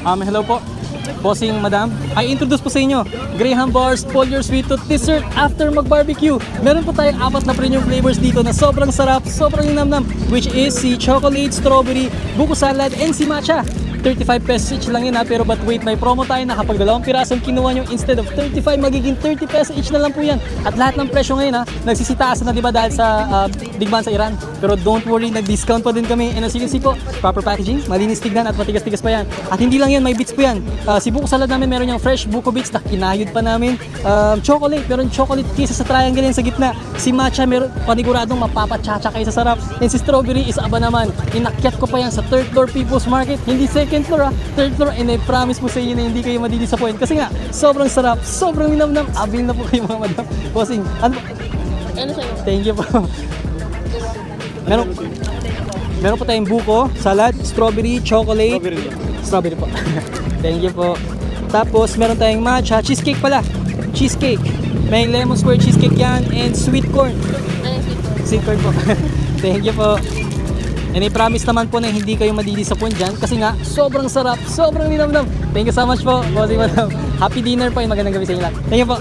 Hello po. Bossing madam, I introduce po sa inyo Graham Bars, pull your sweet tooth dessert after mag-barbecue. Meron po tayong 4 na premium flavors dito na sobrang sarap, sobrang namnam, which is si chocolate, strawberry, buko salad, and si matcha. 35 pesos each lang yun ha, pero but wait, may promo tayo na kapag 2 pirasong kinuha nyo, instead of 35, magiging 30 pesos each na lang po yan. At lahat ng presyo ngayon ha, nagsisitaasan na diba dahil sa digmaan sa Iran. Pero don't worry, nag-discount pa din kami. And as you can see po, proper packaging, malinis tignan at matigas-tigas pa yan. At hindi lang yan, may bits po yan. Si buko salad namin, meron yung fresh buko bits na kinayod pa namin. Chocolate, meron chocolate kisa sa triangle yan sa gitna. Si matcha, meron paniguradong mapapachacha kayo sa sarap. And si strawberry is aba naman. Inakyat ko pa yan sa 3rd floor People's Market, hindi second floor ha, 3rd floor, and I promise po sa inyo na hindi kayo madidisappoint kasi nga, sobrang sarap, sobrang linamnam, abil na po kayo mga madam. Bossing, ano sa'yo? Thank you po. Meron po tayong buko, salad, strawberry, chocolate, strawberry po. Thank you po. Tapos meron tayong matcha, cheesecake pala, cheesecake. May lemon square cheesecake yan, and sweet corn. Sweet corn po. Thank you po. And I promise naman po na hindi kayo madidisappoint dyan kasi nga, sobrang sarap, sobrang linamnam. Thank you so much po, bossing madam. Happy dinner po and magandang gabi sa inyo lahat. Thank you po.